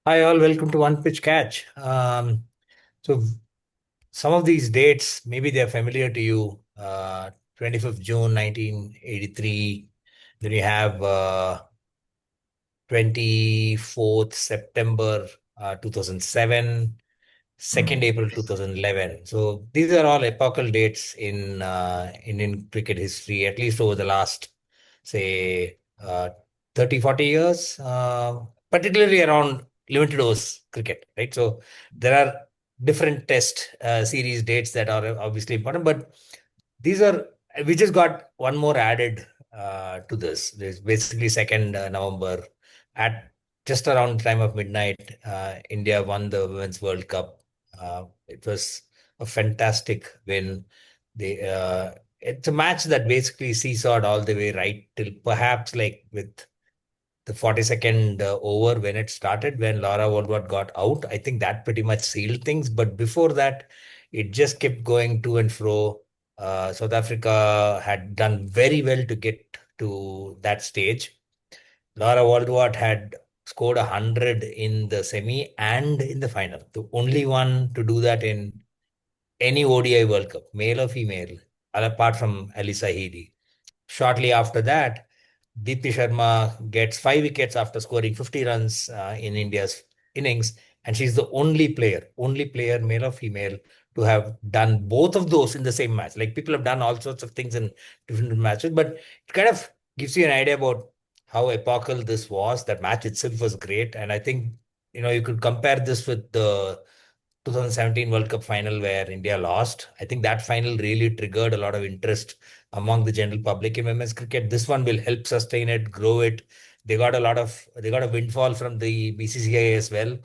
Hi, all. Welcome to One Pitch Catch. So, some of these dates, maybe they're familiar to you. 25th June 1983. Then you have 24th September 2007. 2nd Hmm. April 2011. So these are all epochal dates in Indian cricket history, at least over the last, say, 30, 40 years, particularly around limited overs cricket, right? So there are different test series dates that are obviously important, but these are, we just got one more added to this. There's basically 2nd November at just around the time of midnight, India won the Women's World Cup. It was a fantastic win. It's a match that basically seesawed all the way right till perhaps like with the 42nd over when it started, when Laura Woodward got out. I think that pretty much sealed things. But before that, it just kept going to and fro. South Africa had done very well to get to that stage. Laura Woodward had scored 100 in the semi and in the final. The only one to do that in any ODI World Cup, male or female, apart from Alisa Heady. Shortly after that, Deepti Sharma gets 5 wickets after scoring 50 runs in India's innings, and she's the only player, male or female, to have done both of those in the same match. Like people have done all sorts of things in different matches, but it kind of gives you an idea about how epochal this was. That match itself was great, and I think you could compare this with the 2017 World Cup final where India lost. I think that final really triggered a lot of interest among the general public in women's cricket. This one will help sustain it, grow it. They got a windfall from the BCCI as well.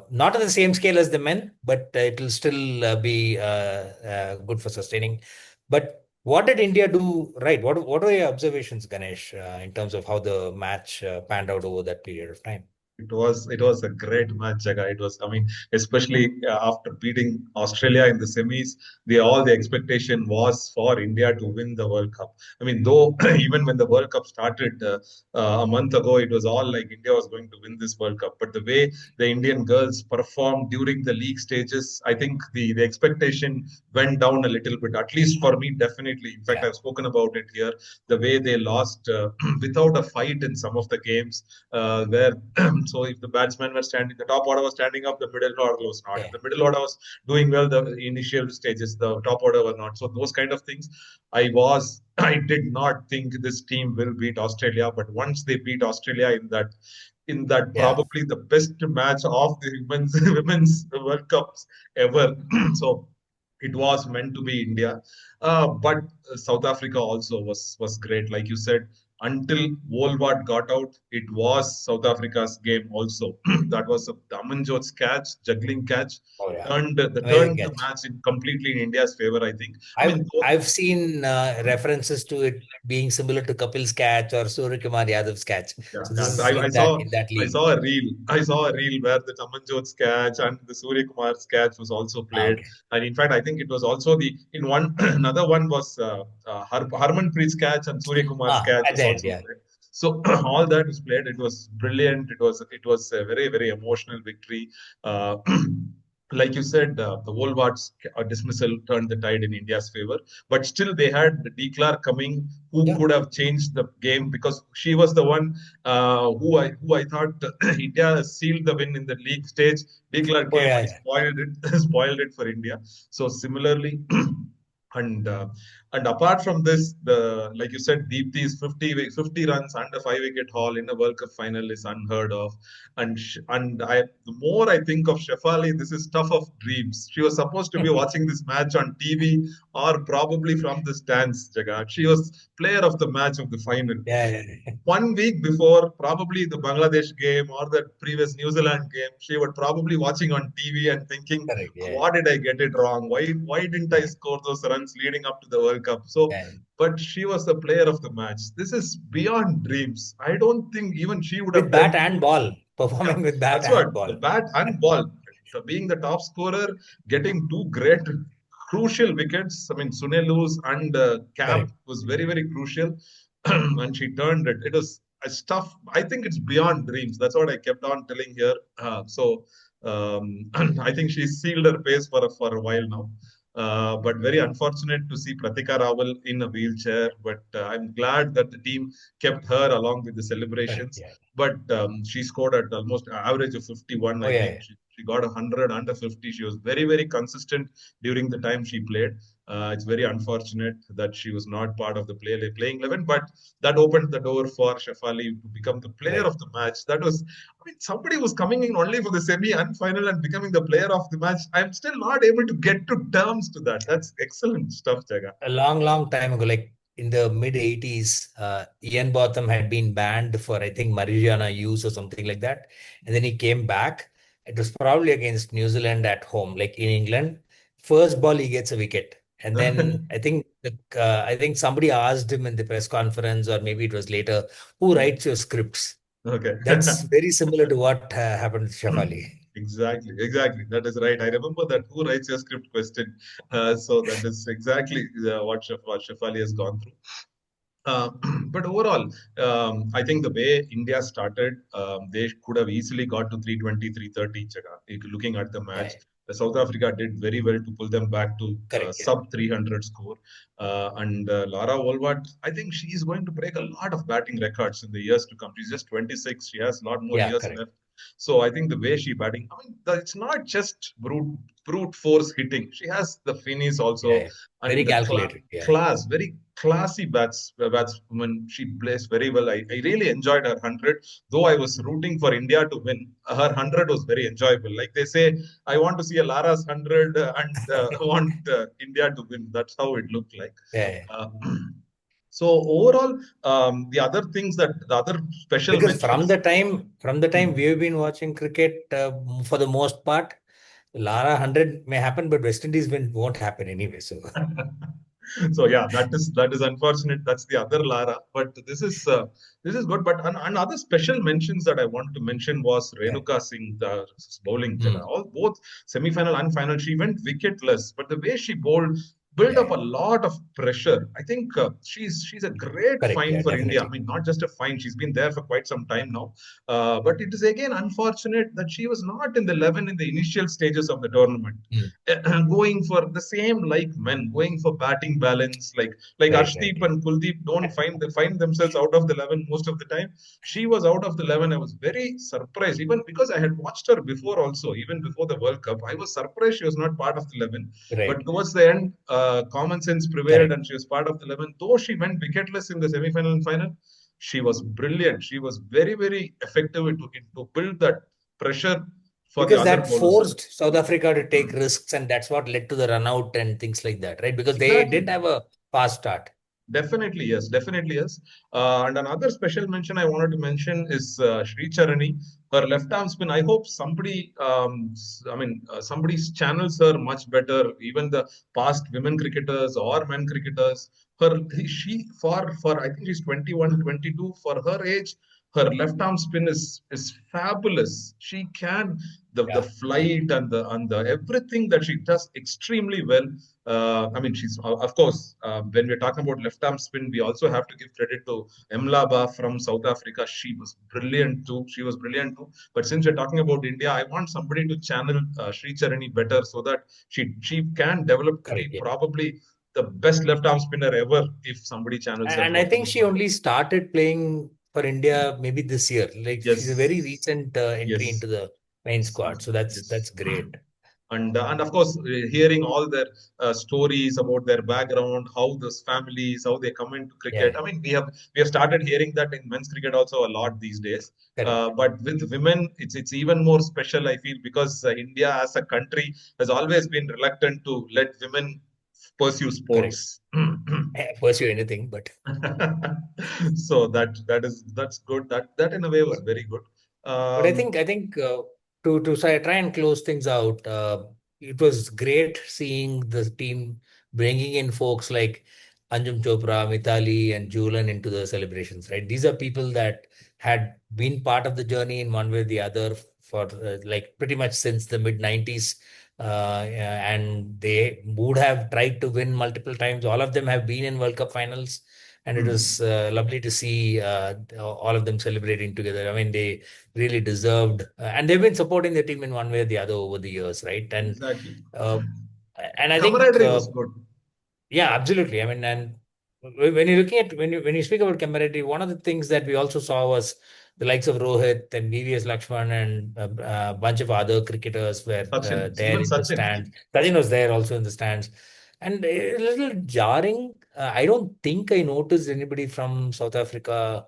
Not on the same scale as the men, but it will still be good for sustaining. But what did India do right? What were your observations, Ganesh, in terms of how the match panned out over that period of time? It was a great match, Jaga. It was, I mean, especially after beating Australia in the semis, the expectation was for India to win the World Cup. I mean, though even when the World Cup started a month ago, it was all like India was going to win this World Cup. But the way the Indian girls performed during the league stages, I think the expectation went down a little bit. At least for me, definitely. In fact, Yeah. I've spoken about it here. The way they lost without a fight in some of the games, where so if the batsmen were standing, the top order was standing up, the middle order was not. If Yeah. the middle order was doing well, the initial stages, the top order were not. So those kind of things, I did not think this team will beat Australia, but once they beat Australia in that Yeah. probably the best match of the women's women's World Cups ever. So it was meant to be India, but South Africa also was great, like you said. Until Wolwart got out, it was South Africa's game also. That was the Amanjot's catch, juggling catch, Oh, yeah. turned the Amazing turned the catch. match in completely in India's favor, I think. I I've mean, though, I've seen references to it being similar to Kapil's catch or Surya Kumar Yadav's catch. yeah, So this yeah. is in that I league. saw a reel. I saw a reel where the Amanjot's catch and the Surya Kumar's catch was also Ah, played. okay. And in fact, I think it was also the in one another one was Harmanpreet's catch and Surya Kumar's catch At was the end, also yeah. played. So all that was played. It was brilliant. It was a very very emotional victory. Uh, like you said, the Wolvart's dismissal turned the tide in India's favor, but still they had the Declar coming, who Yeah. could have changed the game because she was the one who I thought India sealed the win in the league stage. Declar Oh, came yeah, and yeah. spoiled it, spoiled it for India. So similarly, and and apart from this, the like you said, Deepti's 50 runs under 5 wicket haul in a World Cup final is unheard of. And the more I think of Shafali, this is stuff of dreams. She was supposed to be watching this match on TV or probably from the stands. Jagat, she was player of the match of the final. Yeah, yeah, yeah. 1 week before, probably the Bangladesh game or the previous New Zealand game, she was probably watching on TV and thinking, Correct. Yeah, "What did I get it wrong? Why didn't I yeah, score those runs leading up to the World Cup?" So, yeah. but she was the player of the match. This is beyond dreams. I don't think even she would With have bat done. and ball, Yeah, performing with bat that's what and the ball. bat and ball. Being the top scorer, getting two great, crucial wickets. I mean, Sunelu's and Camp Correct. was very, very crucial, and she turned it. It was. stuff. I think it's beyond dreams. That's what I kept on telling her. I think she's sealed her pace for a while now. But very unfortunate to see Pratika Rawal in a wheelchair. But I'm glad that the team kept her along with the Correct. celebrations. Yeah. But she scored at almost average of 51. Oh, I yeah, think yeah. she got 100 under 50. She was very, very consistent during the time she played. It's very unfortunate that she was not part of the playing 11, but that opened the door for Shafali to become the player Right. of the match. That was, I mean, somebody was coming in only for the semi and final and becoming the player of the match. I'm still not able to get to terms to that. That's excellent stuff, Jaga. A long, long time ago, like in the mid 80s, Ian Botham had been banned for, I think, marijuana use or something like that. And then he came back. It was probably against New Zealand at home, like in England. First ball, he gets a wicket. And then I think somebody asked him in the press conference, or maybe it was later, who writes your scripts? Okay. That's very similar to what happened with Shafali. Exactly, exactly. That is right. I remember that who writes your script question. So that is exactly what Shafali has gone through. Uh, but overall, I think the way India started, they could have easily got to 320, 330. Jaga. Looking at the Yeah, match, yeah. South Africa did very well to pull them back to Correct. Yeah. sub 300 score. And Lara Wolwart, I think she is going to break a lot of batting records in the years to come. She's just 26. She has a lot more Yeah, years correct. left. So I think the way she batting, I mean, it's not just brute force hitting. She has the finish Yeah, also yeah. Very and the calculated. Yeah. class, very classy batswoman. She plays very well. I really enjoyed her 100, though I was rooting for India to win. Her 100 was very enjoyable. Like they say, I want to see a Lara's 100 and I want India to win. That's how it looked like. Yeah, yeah. Uh, so overall, the other special Because mentions. from the time Hmm. we've been watching cricket, for the most part, Lara 100 may happen, but West Indies win won't happen anyway. So So yeah, that is unfortunate. That's the other Lara, but this is good. But another special mentions that I want to mention was yeah. Renuka Singh, the bowling. Jaga. Mm. All both semi-final and final, she went wicketless, but the way she bowled built Yeah, up yeah. a lot of pressure. I think she's a great Correct. find Yeah, for India. I definitely. mean, not just a find; she's been there for quite some time now. But it is again unfortunate that she was not in the 11 in the initial stages of the tournament. Mm. Going for the same like men, going for batting balance, like Right, right. Arshdeep Yeah. and Kuldeep don't find themselves out of the 11 most of the time. She was out of the 11. I was very surprised, even because I had watched her before also, even before the World Cup. I was surprised she was not part of the 11. But Right. towards the end, common sense prevailed Correct. and she was part of the 11. Though she went wicketless in the semi-final and final, she was brilliant. She was very, very effective to build that pressure for the Because other that bowlers. forced South Africa to take risks, and that's what led to the run out and things like that, right? Because they Exactly. didn't have a fast start. Definitely, yes. Definitely, yes. And another special mention I wanted to mention is Shree Charani. Her left arm spin. I hope somebody, somebody channels her much better. Even the past women cricketers or men cricketers. She for I think she's 21, 22. For her age, her left arm spin is fabulous. She can the Yeah. Mm. flight and the everything that she does extremely well. I mean, she's of course when we're talking about left arm spin, we also have to give credit to Emlaba from South Africa. She was brilliant too. She was brilliant too. But since we're talking about India, I want somebody to channel Sri Charani better so that she can develop to be Correct. Yeah. probably the best left arm spinner ever if somebody channels her And I think she properly. only started playing for India maybe this year. Like she's a very Yes, recent entry yes, into the main squad. So that's yes. great. And of course hearing all their stories about their background, how those families, how they come into cricket. Yeah, I mean, we have started hearing that in men's cricket also a lot these days. correct, But with women, it's even more special, I feel, because India as a country has always been reluctant to let women pursue correct. sports. Pursue anything, but So that's good. That in a way was but very good. But I um, think to try and close things out, it was great seeing the team bringing in folks like Anjum Chopra, Mithali, and Jhulan into the celebrations. Right, these are people that had been part of the journey in one way or the other for like pretty much since the mid 90s, and they would have tried to win multiple times. All of them have been in World Cup finals. and it Hmm. was lovely to see all of them celebrating together. I mean, they really deserved, and they've been supporting the team in one way or the other over the years, right? Exactly. Uh, and I think Camaraderie was good. yeah, absolutely. I mean, and when you're looking at when you speak about camaraderie, one of the things that we also saw was the likes of Rohit and VVS Lakshman and a bunch of other cricketers were Sachin, there even in the Sachin. stands. Sachin was there also in the stands, and a little jarring. I don't think I noticed anybody from South Africa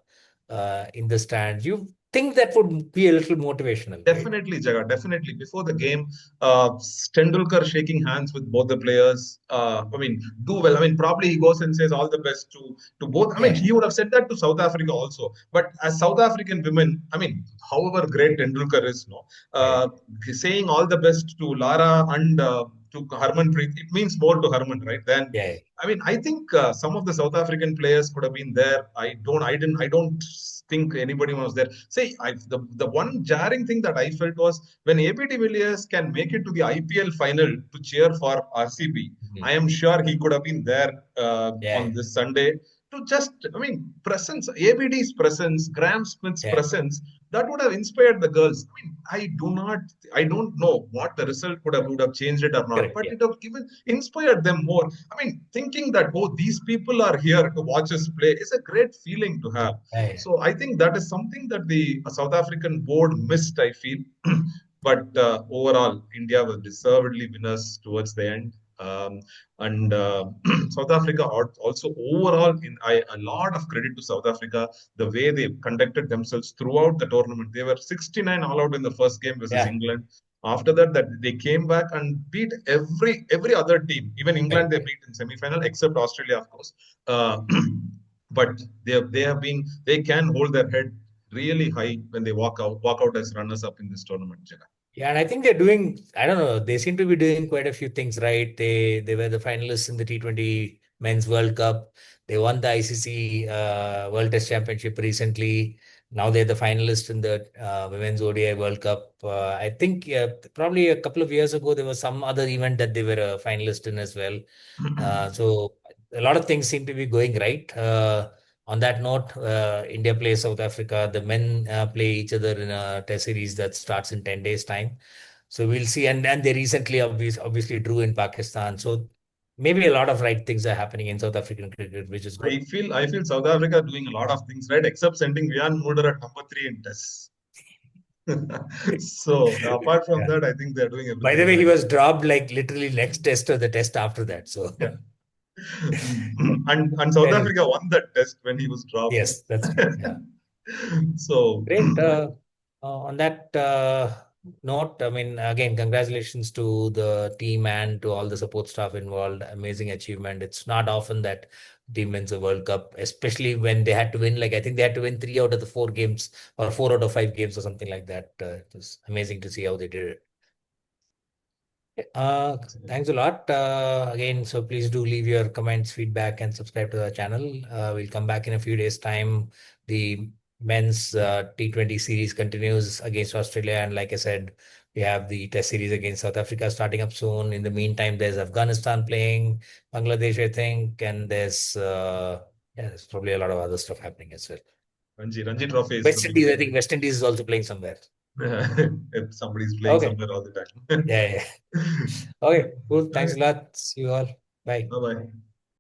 in the stands. You think that would be a little motivational, right? Definitely, Jaga. Definitely. Before the game, Tendulkar shaking hands with both the players. I mean, do well. I mean, probably he goes and says all the best to both. I mean, Yeah, he would have said that to South Africa also. But as South African women, I mean, however great Tendulkar is, no, yeah, uh, saying all the best to Lara and to Harmanpreet, it means more to Harman, right? Then. yeah, I mean, I think some of the South African players could have been there. I don't think anybody was there. See, the one jarring thing that I felt was when AB de Villiers can make it to the IPL final to cheer for RCB. mhm, I am sure he could have been there yeah, on this Sunday to just, I mean, presence, ABD's presence, Graham Smith's yeah. presence, that would have inspired the girls. I mean, I don't know what the result would have changed it or not, Correct. but Yeah, it have given inspired them more. I mean, thinking that these people are here to watch us play is a great feeling to have. yeah, yeah. So I think that is something that the South African board missed, I feel. But overall, India was deservedly winners towards the end. And South Africa also overall, a lot of credit to South Africa, the way they conducted themselves throughout the tournament. They were 69 all out in the first game versus Yeah, England. After that, they came back and beat every other team. Even England correct. they Yeah. beat in semi-final, except Australia, of course. Uh, but they can hold their head really high when they walk out as runners up in this tournament, Jaga. Yeah, and I think they're doing, I don't know, they seem to be doing quite a few things right. They were the finalists in the T20 Men's World Cup. They won the ICC World Test Championship recently. Now they're the finalists in the Women's ODI World Cup. I think probably a couple of years ago, there was some other event that they were a finalist in as well. So a lot of things seem to be going right. On that note, India plays South Africa. The men play each other in a test series that starts in 10 days' time. So we'll see. And they recently obviously drew in Pakistan. So maybe a lot of right things are happening in South African cricket, which is good. I feel South Africa doing a lot of things right, except sending Rian Mulder at number 3 in tests. So apart from Yeah. that, I think they're doing By the everything way, he right. was dropped like literally next test or the test after that. So Yeah. And South anyway, Africa won that test when he was dropped. yes, that's true. Yeah. So Great. On that note, I mean, again, congratulations to the team and to all the support staff involved. Amazing achievement. It's not often that team wins a World Cup, especially when they had to win. Like I think they had to win three out of the four games, or four out of five games, or something like that. It was amazing to see how they did it. Thanks a lot. Again, so please do leave your comments, feedback, and subscribe to the channel. We'll come back in a few days' time. The men's T20 series continues against Australia. And like I said, we have the test series against South Africa starting up soon. In the meantime, there's Afghanistan playing, Bangladesh, I think, and yeah, there's probably a lot of other stuff happening as well. Ranji Trophy is West coming Indies, I soon. think West Indies is also playing somewhere. If somebody's playing Okay. somewhere all the time. Yeah, yeah. Okay, cool. Thanks a lot. See you all. Bye. Bye bye.